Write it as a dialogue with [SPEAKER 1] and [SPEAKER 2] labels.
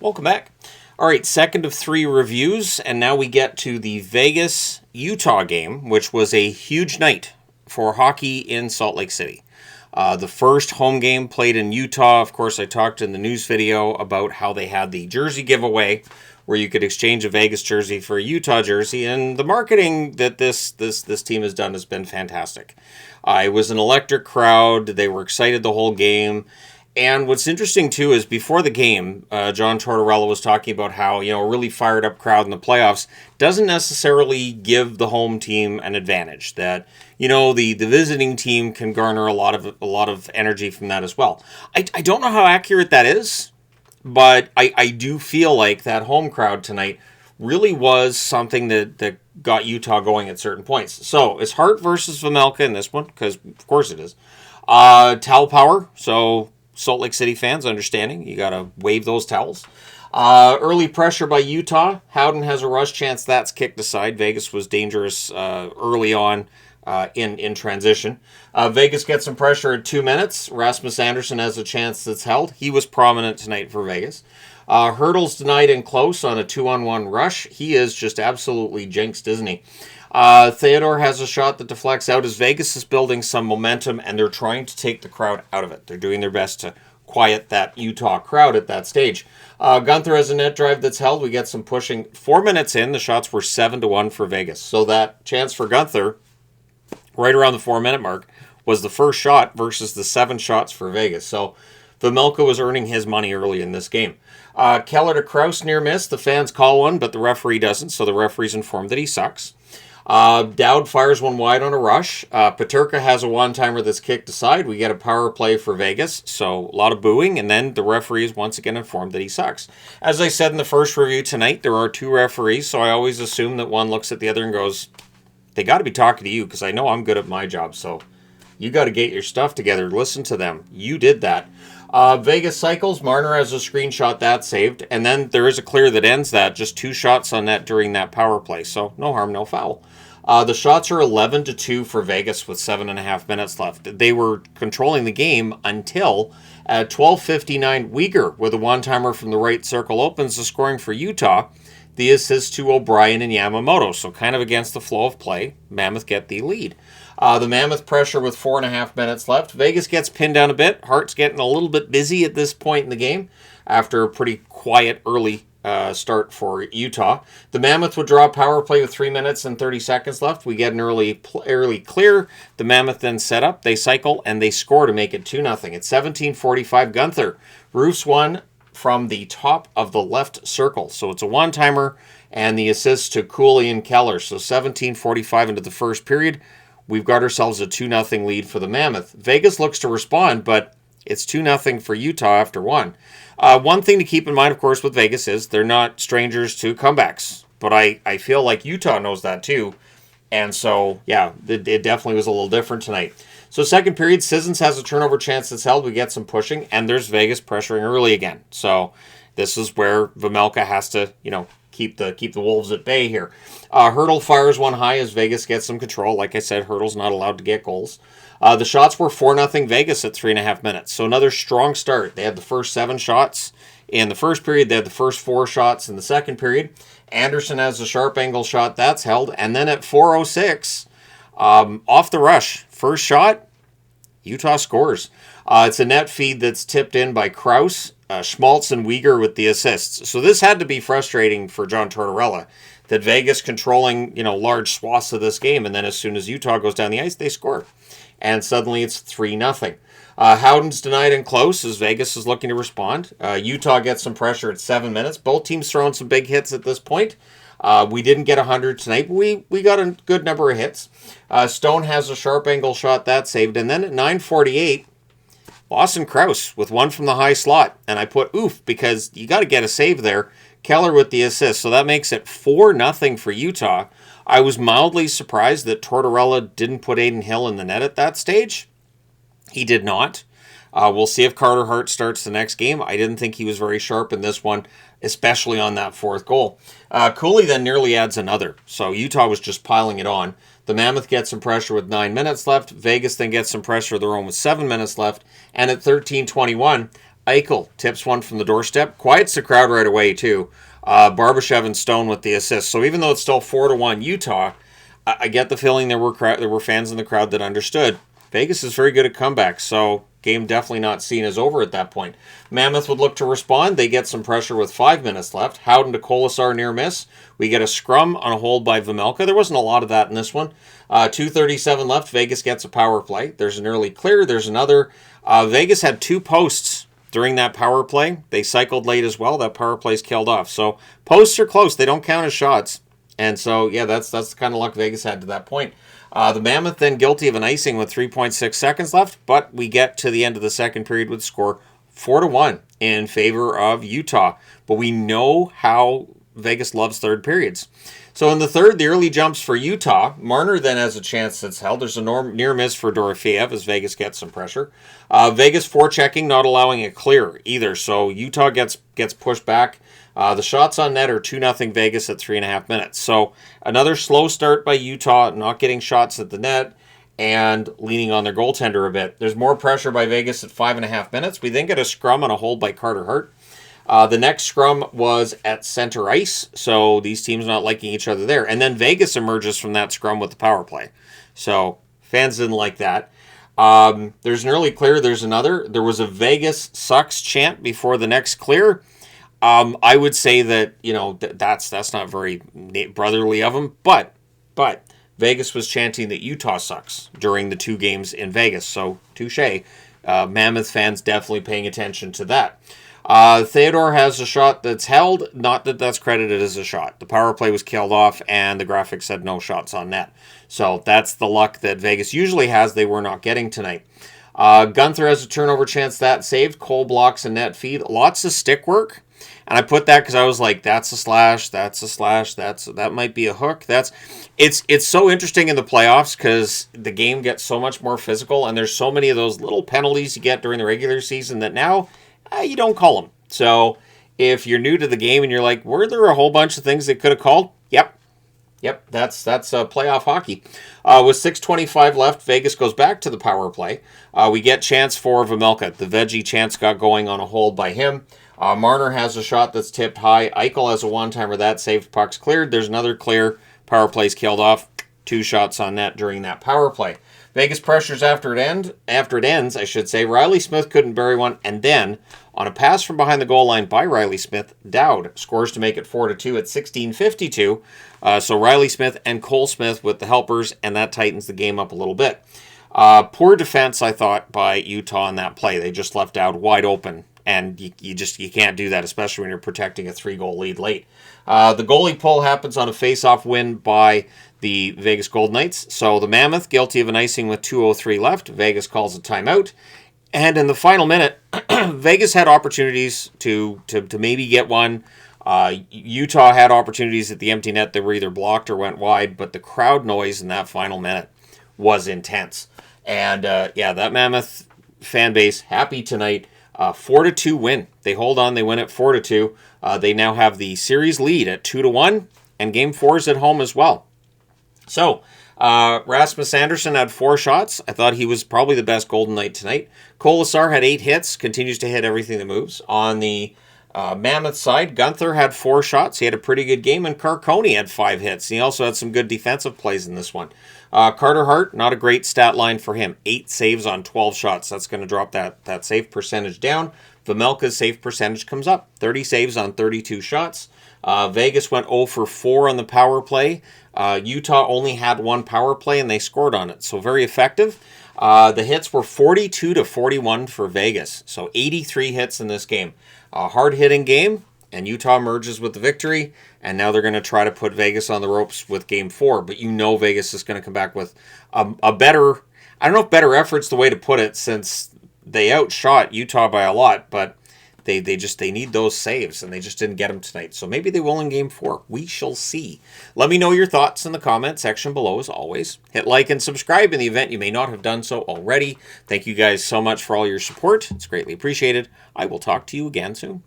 [SPEAKER 1] Welcome back. All right, second of three reviews, and now we get to the Vegas-Utah game, which was a huge night for hockey in Salt Lake City. The first home game played in Utah. Of course, I talked in the news video about how they had the jersey giveaway where you could exchange a Vegas jersey for a Utah jersey, and the marketing that this team has done has been fantastic. It was an electric crowd. They were excited the whole game. And what's interesting, too, is before the game, John Tortorella was talking about how, a really fired up crowd in the playoffs doesn't necessarily give the home team an advantage. That, the visiting team can garner a lot of energy from that as well. I don't know how accurate that is, but I do feel like that home crowd tonight really was something that got Utah going at certain points. So it's Hart versus Vejmelka in this one, because of course it is. Towel power, so Salt Lake City fans understanding, you got to wave those towels. Early pressure by Utah. Howden has a rush chance. That's kicked aside. Vegas was dangerous early on in transition. Vegas gets some pressure at 2 minutes. Rasmus Andersson has a chance that's held. He was prominent tonight for Vegas. Hurdles denied in close on a 2-on-1 rush. He is just absolutely jinxed, isn't he? Theodore has a shot that deflects out as Vegas is building some momentum, and they're trying to take the crowd out of it. They're doing their best to quiet that Utah crowd at that stage. Gunther has a net drive that's held. We get some pushing. 4 minutes in, the shots were 7-1 for Vegas. So that chance for Gunther, right around the 4-minute mark, was the first shot versus the 7 shots for Vegas. So Vejmelka was earning his money early in this game. Keller to Krause near miss. The fans call one, but the referee doesn't, so the referee's informed that he sucks. Dowd fires one wide on a rush. Peterka has a one-timer that's kicked aside. We get a power play for Vegas, so a lot of booing, and then the referee is once again informed that he sucks. As I said in the first review tonight, there are 2 referees, so I always assume that one looks at the other and goes, they got to be talking to you, because I know I'm good at my job, so you got to get your stuff together. Listen to them. You did that. Vegas cycles. Marner has a screenshot that's saved, and then there is a clear that ends that. Just 2 shots on net during that power play, so no harm, no foul. The shots are 11-2 for Vegas with 7.5 minutes left. They were controlling the game until at 12:59, Uyghur with a one-timer from the right circle opens the scoring for Utah. The assist to O'Brien and Yamamoto, so kind of against the flow of play. Mammoth get the lead. The Mammoth pressure with 4.5 minutes left. Vegas gets pinned down a bit. Hart's getting a little bit busy at this point in the game after a pretty quiet early start for Utah. The Mammoth would draw power play with 3 minutes and 30 seconds left. We get an early clear. The Mammoth then set up. They cycle, and they score to make it 2-0. It's 17:45. Gunther roofs one from the top of the left circle. So it's a one-timer, and the assist to Cooley and Keller. So 17:45 into the first period. We've got ourselves a 2-0 lead for the Mammoth. Vegas looks to respond, but it's 2-0 for Utah after one. One thing to keep in mind, of course, with Vegas is they're not strangers to comebacks. But I feel like Utah knows that too. And so, yeah, it definitely was a little different tonight. So second period, Sissons has a turnover chance that's held. We get some pushing, and there's Vegas pressuring early again. So this is where Vejmelka has to, keep the Wolves at bay here. Hurdle fires one high as Vegas gets some control. Like I said, Hurdle's not allowed to get goals. The shots were 4-0 Vegas at 3.5 minutes. So another strong start. They had the first 7 shots in the first period. They had the first 4 shots in the second period. Anderson has a sharp angle shot. That's held. And then at 4:06, off the rush, first shot, Utah scores. It's a net feed that's tipped in by Krause, Schmaltz, and Uyghur with the assists. So this had to be frustrating for John Tortorella, that Vegas controlling, large swaths of this game, and then as soon as Utah goes down the ice, they score. And suddenly it's 3-0. Howden's denied in close as Vegas is looking to respond. Utah gets some pressure at 7 minutes. Both teams throwing some big hits at this point. We didn't get 100 tonight, but we got a good number of hits. Stone has a sharp angle shot that's saved. And then at 9:48, Boston Krause with one from the high slot. And I put oof because you got to get a save there. Keller with the assist. So that makes it 4-0 for Utah. I was mildly surprised that Tortorella didn't put Adin Hill in the net at that stage. He did not. We'll see if Carter Hart starts the next game. I didn't think he was very sharp in this one, especially on that 4th goal. Cooley then nearly adds another. So Utah was just piling it on. The Mammoth gets some pressure with 9 minutes left. Vegas then gets some pressure of their own with 7 minutes left. And at 13:21, Eichel tips one from the doorstep. Quiets the crowd right away, too. Barbashev and Stone with the assist. So even though it's still 4-1 Utah, I get the feeling there were fans in the crowd that understood. Vegas is very good at comebacks, so game definitely not seen as over at that point. Mammoth would look to respond. They get some pressure with 5 minutes left. Howden to Colasar near miss. We get a scrum on a hold by Vejmelka. There wasn't a lot of that in this one. 2:37 left. Vegas gets a power play. There's an early clear. There's another. Vegas had 2 posts during that power play. They cycled late as well. That power play's killed off. So posts are close. They don't count as shots. And so, yeah, that's the kind of luck Vegas had to that point. The Mammoth then guilty of an icing with 3.6 seconds left, but we get to the end of the second period with score 4-1 in favor of Utah. But we know how Vegas loves third periods. So in the third, the early jumps for Utah. Marner then has a chance that's held. There's a near miss for Dorofeev as Vegas gets some pressure. Vegas forechecking, not allowing a clear either. So Utah gets pushed back. The shots on net are 2-0 Vegas at 3.5 minutes. So another slow start by Utah, not getting shots at the net and leaning on their goaltender a bit. There's more pressure by Vegas at 5.5 minutes. We then get a scrum on a hold by Carter Hart. The next scrum was at center ice, so these teams not liking each other there. And then Vegas emerges from that scrum with the power play. So fans didn't like that. There's an early clear. There's another. There was a Vegas sucks chant before the next clear. I would say that, that's not very brotherly of them, but Vegas was chanting that Utah sucks during the 2 games in Vegas, so touche. Mammoth fans definitely paying attention to that. Theodore has a shot that's held, not that that's credited as a shot. The power play was killed off, and the graphics said no shots on net. So that's the luck that Vegas usually has they were not getting tonight. Gunther has a turnover chance that saved. Cole blocks a net feed. Lots of stick work. And I put that because I was like, that's a slash, that might be a hook. It's so interesting in the playoffs because the game gets so much more physical, and there's so many of those little penalties you get during the regular season that now you don't call them. So if you're new to the game and you're like, were there a whole bunch of things they could have called? Yep, that's playoff hockey. With 6:25 left, Vegas goes back to the power play. We get chance for Vejmelka. The veggie chance got going on a hold by him. Marner has a shot that's tipped high. Eichel has a one-timer that saved. Puck's cleared. There's another clear. Power play's killed off. 2 shots on net during that power play. Vegas pressures after it ends, I should say. Riley Smith couldn't bury one, and then on a pass from behind the goal line by Riley Smith, Dowd scores to make it 4-2 at 16:52. So Riley Smith and Cole Smith with the helpers, and that tightens the game up a little bit. Poor defense, I thought, by Utah on that play. They just left Dowd wide open, and you can't do that, especially when you're protecting a 3-goal lead late. The goalie pull happens on a face-off win by the Vegas Golden Knights. So the Mammoth, guilty of an icing with 2:03 left. Vegas calls a timeout. And in the final minute, Vegas had opportunities to maybe get one. Utah had opportunities at the empty net that were either blocked or went wide, but the crowd noise in that final minute was intense. And that Mammoth fan base happy tonight. 4-2 win. They hold on. They win at 4-2. They now have the series lead at 2-1, and Game 4 is at home as well. So, Rasmus Andersson had 4 shots. I thought he was probably the best Golden Knight tonight. Colasar had 8 hits, continues to hit everything that moves. On the Mammoth side, Gunther had 4 shots. He had a pretty good game, and Carcone had 5 hits. He also had some good defensive plays in this one. Carter Hart, not a great stat line for him. 8 saves on 12 shots. That's going to drop that save percentage down. Vejmelka's save percentage comes up. 30 saves on 32 shots. Vegas went 0 for 4 on the power play. Utah only had 1 power play, and they scored on it. So very effective. The hits were 42-41 for Vegas. So 83 hits in this game. A hard-hitting game, and Utah emerges with the victory. And now they're going to try to put Vegas on the ropes with Game 4. But Vegas is going to come back with a better... I don't know if better effort's the way to put it, since they outshot Utah by a lot, but they need those saves, and they just didn't get them tonight. So maybe they will in Game 4. We shall see. Let me know your thoughts in the comment section below, as always. Hit like and subscribe in the event you may not have done so already. Thank you guys so much for all your support. It's greatly appreciated. I will talk to you again soon.